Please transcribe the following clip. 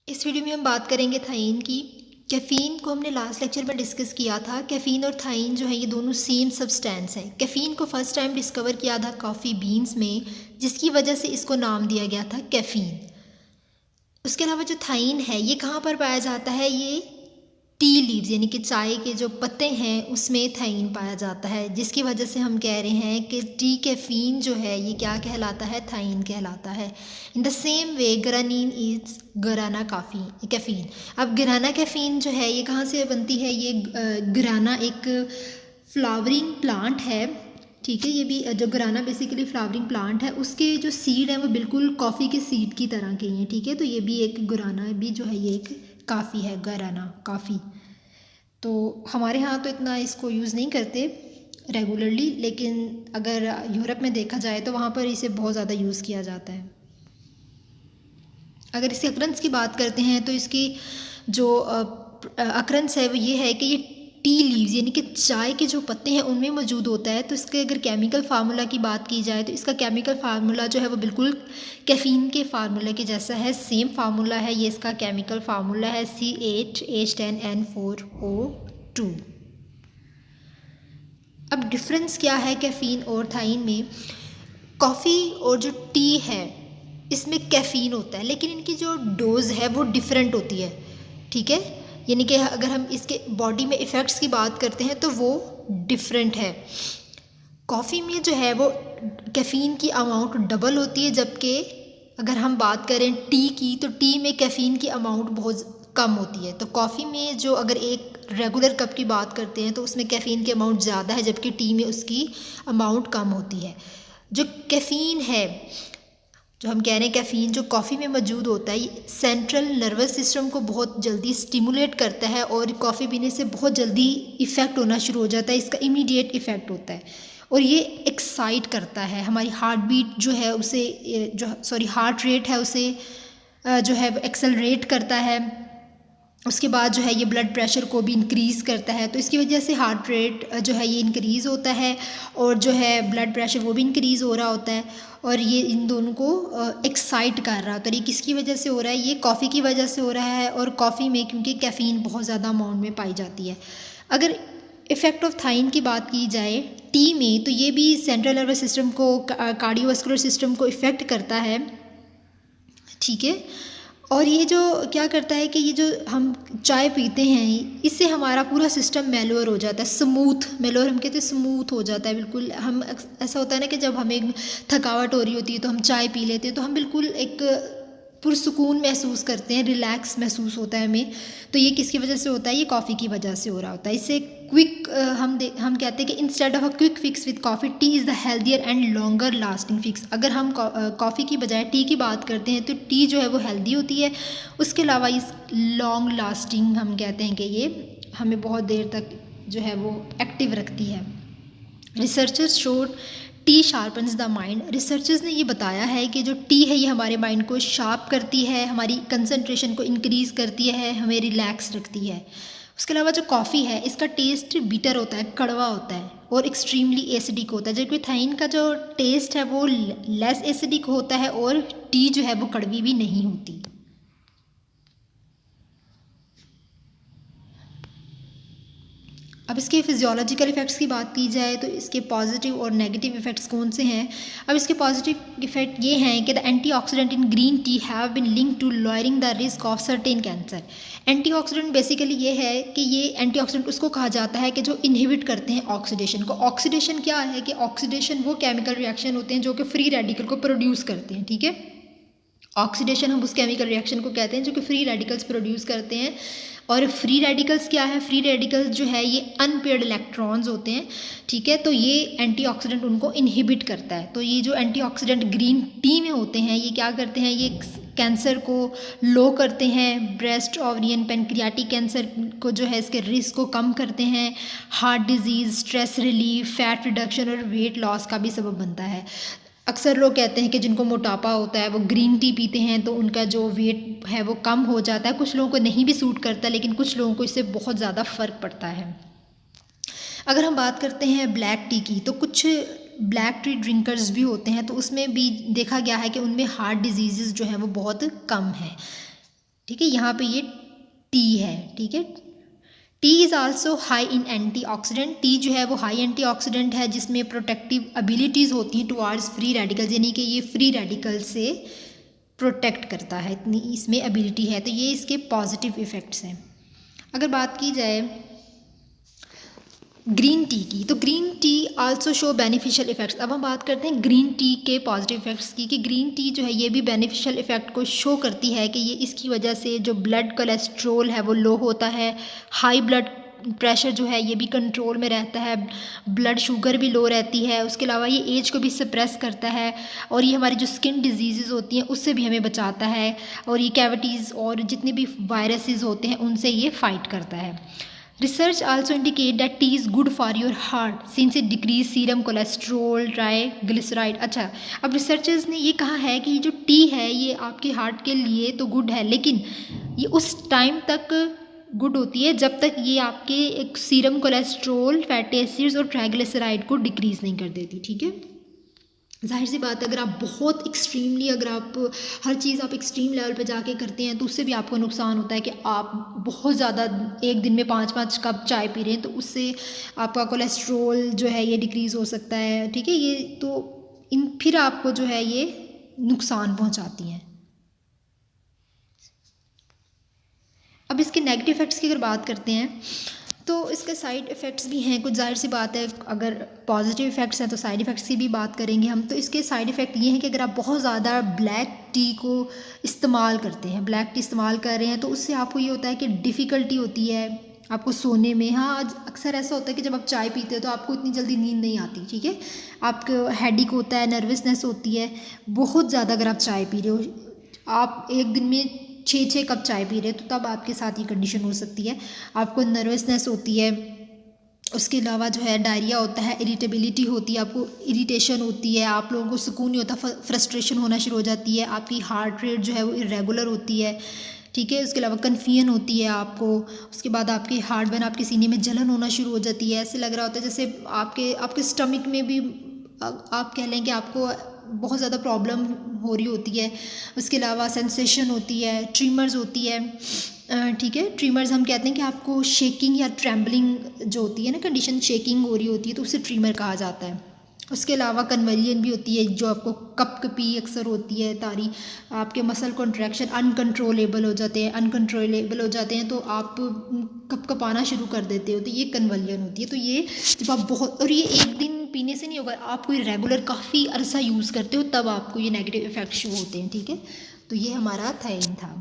इस वीडियो में हम बात करेंगे थाइन की। कैफ़ीन को हमने लास्ट लेक्चर में डिस्कस किया था। कैफ़ीन और थाइन जो है ये दोनों सेम सब्सटेंस हैं। कैफ़ीन को फर्स्ट टाइम डिस्कवर किया था कॉफ़ी बीन्स में, जिसकी वजह से इसको नाम दिया गया था कैफ़ीन। उसके अलावा जो थाइन है ये कहाँ पर पाया जाता है? ये टी लीव्स यानी कि चाय के जो पत्ते हैं उसमें थाइन पाया जाता है, जिसकी वजह से हम कह रहे हैं कि टी कैफ़ीन जो है ये क्या कहलाता है? थाइन कहलाता है। In the same way guaranine is guarana काफ़ी कैफ़ीन। अब गराना कैफ़ीन जो है ये कहाँ से बनती है? ये गराना एक फ्लावरिंग प्लांट है, ठीक है। ये भी जो गराना बेसिकली फ्लावरिंग प्लांट है, उसके जो सीड हैं वो बिल्कुल कॉफ़ी के सीड की तरह के हैं, ठीक है। तो ये भी एक गराना भी जो है ये एक काफ़ी है, गराना काफ़ी। तो हमारे यहाँ तो इतना इसको यूज़ नहीं करते रेगुलरली, लेकिन अगर यूरोप में देखा जाए तो वहाँ पर इसे बहुत ज़्यादा यूज़ किया जाता है। अगर इसके अक्रंस की बात करते हैं तो इसकी जो अक्रंस है वो ये है कि ये टी लीव्स यानी कि चाय के जो पत्ते हैं उनमें मौजूद होता है। तो इसके अगर केमिकल फार्मूला की बात की जाए तो इसका केमिकल फार्मूला जो है वो बिल्कुल कैफ़ीन के फार्मूला के जैसा है, सेम फार्मूला है। ये इसका केमिकल फार्मूला है C8H10N4O2। अब डिफरेंस क्या है कैफ़ीन और थाइन में? कॉफ़ी और जो टी है इसमें कैफ़ीन होता है, लेकिन इनकी जो डोज़ है वो डिफरेंट होती है, ठीक है। यानी कि अगर हम इसके बॉडी में इफ़ेक्ट्स की बात करते हैं तो वो डिफरेंट है। कॉफ़ी में जो है वो कैफ़ीन की अमाउंट डबल होती है, जबकि अगर हम बात करें टी की तो टी में कैफ़ीन की अमाउंट बहुत कम होती है। तो कॉफ़ी में जो अगर एक रेगुलर कप की बात करते हैं तो उसमें कैफ़ीन की अमाउंट ज़्यादा है, जबकि टी में उसकी अमाउंट कम होती है। जो कैफ़ीन है, जो हम कह रहे हैं कैफ़ीन जो कॉफ़ी में मौजूद होता है, ये सेंट्रल नर्वस सिस्टम को बहुत जल्दी स्टिमुलेट करता है और कॉफ़ी पीने से बहुत जल्दी इफ़ेक्ट होना शुरू हो जाता है। इसका इमीडिएट इफ़ेक्ट होता है और ये एक्साइट करता है हमारी हार्ट बीट जो है उसे हार्ट रेट है उसे जो है एक्सेलरेट करता है। उसके बाद जो है ये ब्लड प्रेशर को भी इंक्रीज़ करता है। तो इसकी वजह से हार्ट रेट जो है ये इंक्रीज़ होता है और जो है ब्लड प्रेशर वो भी इंक्रीज़ हो रहा होता है और ये इन दोनों को एक्साइट कर रहा होता है। ये किसकी वजह से हो रहा है? ये कॉफ़ी की वजह से हो रहा है। और कॉफ़ी में क्योंकि कैफ़ीन बहुत ज़्यादा अमाउंट में पाई जाती है। अगर इफ़ेक्ट ऑफ थाइन की बात की जाए टी में तो ये भी सेंट्रल नर्वस सिस्टम को, कार्डियोवास्कुलर सिस्टम को इफ़ेक्ट करता है, ठीक है। और ये जो क्या करता है कि ये जो हम चाय पीते हैं इससे हमारा पूरा सिस्टम मेलोर हो जाता है, स्मूथ मेलोर हम कहते हैं, स्मूथ हो जाता है बिल्कुल। हम ऐसा होता है ना कि जब हमें थकावट हो रही होती है तो हम चाय पी लेते हैं तो हम बिल्कुल एक पुरसुकून महसूस करते हैं, रिलैक्स महसूस होता है हमें। तो ये किसकी वजह से होता है? ये कॉफ़ी की वजह से हो रहा होता है। इससे क्विक हम कहते हैं कि instead of a quick fix with coffee tea is the healthier and longer lasting fix. अगर हम कॉफ़ी की बजाय टी की बात करते हैं तो टी जो है वो हेल्दी होती है। उसके अलावा इस लॉन्ग लास्टिंग हम कहते हैं कि ये हमें बहुत देर तक जो है वो एक्टिव रखती है। Researchers showed T sharpens the mind. Researchers ने ये बताया है कि जो टी है ये हमारे माइंड को शार्प करती है, हमारी कंसंट्रेशन को इंक्रीज़ करती है, हमें रिलैक्स रखती है। उसके अलावा जो कॉफ़ी है इसका टेस्ट बिटर होता है, कड़वा होता है और एक्सट्रीमली एसिडिक होता है, जबकि थाइन का जो टेस्ट है वो लेस एसिडिक होता है और टी जो है वो कड़वी भी नहीं होती। अब इसके फिजियोलॉजिकल इफ़ेक्ट्स की बात की जाए तो इसके पॉजिटिव और नेगेटिव इफ़ेक्ट्स कौन से हैं? अब इसके पॉजिटिव इफ़ेक्ट ये हैं कि the antioxidant in green tea have been linked to lowering the risk of certain cancer. Antioxidant basically ये है कि ये एंटीऑक्सीडेंट उसको कहा जाता है कि जो इनहिबिट करते हैं ऑक्सीडेशन को। ऑक्सीडेशन क्या है कि ऑक्सीडेशन वो केमिकल रिएक्शन होते हैं जो कि फ्री रेडिकल को प्रोड्यूस करते हैं, ठीक है। ऑक्सीडेशन हम उस केमिकल रिएक्शन को कहते हैं जो कि फ्री रेडिकल्स प्रोड्यूस करते हैं। और फ्री रेडिकल्स क्या है? फ्री रेडिकल्स जो है ये अनपेयर्ड इलेक्ट्रॉन्स होते हैं, ठीक है। तो ये एंटीऑक्सीडेंट उनको इनहिबिट करता है। तो ये जो एंटीऑक्सीडेंट ग्रीन टी में होते हैं ये क्या करते हैं? ये कैंसर को लो करते हैं, ब्रेस्ट ओवरियन पेनक्रियाटिक कैंसर को जो है इसके रिस्क को कम करते हैं, heart disease, stress relief, fat reduction और वेट लॉस का भी सबब बनता है। अक्सर लोग कहते हैं कि जिनको मोटापा होता है वो ग्रीन टी पीते हैं तो उनका जो वेट है वो कम हो जाता है। कुछ लोगों को नहीं भी सूट करता, लेकिन कुछ लोगों को इससे बहुत ज़्यादा फ़र्क पड़ता है। अगर हम बात करते हैं ब्लैक टी की तो कुछ ब्लैक टी ड्रिंकर्स भी होते हैं तो उसमें भी देखा गया है कि उनमें हार्ट डिजीज़ जो हैं वो बहुत कम है। ठीक है, यहाँ पे ये टी है। ठीक है, T is also high in antioxidant. T जो है वो हाई एंटीऑक्सीडेंट है, जिसमें प्रोटेक्टिव एबिलिटीज़ होती हैं टुवार्ड्स फ्री रेडिकल्स, यानी कि ये फ्री रेडिकल से प्रोटेक्ट करता है, इतनी इसमें एबिलिटी है। तो ये इसके पॉजिटिव इफ़ेक्ट्स हैं। अगर बात की जाए ग्रीन टी की, तो green tea also show beneficial effects. अब हम बात करते हैं ग्रीन टी के पॉजिटिव इफ़ेक्ट्स की, कि ग्रीन टी जो है ये भी बेनिफिशियल इफ़ेक्ट को शो करती है कि ये इसकी वजह से जो ब्लड कोलेस्ट्रोल है वो लो होता है, हाई ब्लड प्रेशर जो है ये भी कंट्रोल में रहता है, ब्लड शुगर भी लो रहती है, उसके अलावा ये एज को भी सप्रेस करता है, और ये हमारी जो स्किन डिजीज़ होती हैं उससे भी हमें बचाता है, और ये कैविटीज़ और जितने भी वायरसेस होते हैं उनसे ये फाइट करता है। Research also indicate that tea is good for your heart since it decrease serum cholesterol, triglyceride। अच्छा, अब रिसर्चर्स ने ये कहा है कि जो टी है ये आपके हार्ट के लिए तो गुड है, लेकिन ये उस टाइम तक गुड होती है जब तक ये आपके एक सीरम कोलेस्ट्रोल, फैटी एसिड्स और ट्राइग्लिसराइड को डिक्रीज़ नहीं कर देती। ठीक है, जाहिर सी बात है, अगर आप बहुत एक्सट्रीमली, अगर आप हर चीज़ आप एक्सट्रीम लेवल पे जाके करते हैं तो उससे भी आपको नुकसान होता है कि आप बहुत ज़्यादा एक दिन में 5-5 कप चाय पी रहे हैं, तो उससे आपका कोलेस्ट्रोल जो है ये डिक्रीज़ हो सकता है। ठीक है, ये तो फिर आपको जो है ये नुकसान पहुंचाती हैं। अब इसके नेगेटिव इफ़ेक्ट्स की अगर बात करते हैं तो इसके साइड इफ़ेक्ट्स भी हैं कुछ। जाहिर सी बात है, अगर पॉजिटिव इफ़ेक्ट्स हैं तो साइड इफ़ेक्ट्स की भी बात करेंगे हम। तो इसके साइड इफ़ेक्ट ये हैं कि अगर आप बहुत ज़्यादा ब्लैक टी को इस्तेमाल करते हैं, ब्लैक टी इस्तेमाल कर रहे हैं, तो उससे आपको ये होता है कि डिफ़िकल्टी होती है आपको सोने में। हाँ, अक्सर ऐसा होता है कि जब आप चाय पीते हो तो आपको इतनी जल्दी नींद नहीं आती। ठीक है, आपको हेडेक होता है, नर्वसनेस होती है बहुत ज़्यादा। अगर आप चाय पी रहे हो, आप एक दिन में 6 कप चाय पी रहे, तो तब आपके साथ ये कंडीशन हो सकती है। आपको नर्वसनेस होती है, उसके अलावा जो है डायरिया होता है, इरिटेबिलिटी होती है, आपको इरिटेशन होती है, आप लोगों को सुकून नहीं होता, फ्रस्ट्रेशन होना शुरू हो जाती है, आपकी हार्ट रेट जो है वो इरेगुलर होती है। ठीक है, उसके अलावा कन्फ्यूजन होती है आपको। उसके बाद आपके हार्ट बर्न, आपके सीने में जलन होना शुरू हो जाती है। ऐसे लग रहा होता है जैसे आपके स्टमक में भी आप कह लें कि आपको बहुत ज़्यादा प्रॉब्लम हो रही होती है। उसके अलावा सेंसेशन होती है, ट्रीमर्स होती है। ठीक है, ट्रीमर्स हम कहते हैं कि आपको शेकिंग या ट्रैम्बलिंग जो होती है ना, कंडीशन शेकिंग हो रही होती है, तो उसे ट्रीमर कहा जाता है। उसके अलावा कन्वर्जन भी होती है, जो आपको कपकपी अक्सर होती है, तारी, आपके मसल कॉन्ट्रैक्शन अनकंट्रोलेबल हो जाते हैं। अनकंट्रोलेबल हो जाते हैं तो आप कपकपाना शुरू कर देते हो, तो ये कन्वर्जन होती है। तो ये जब आप बहुत, और ये एक दिन पीने से नहीं होगा, आप कोई रेगुलर काफ़ी अरसा यूज़ करते हो तब आपको ये नेगेटिव इफ़ेक्ट शो होते हैं। ठीक है, तो ये हमारा थायराइड था।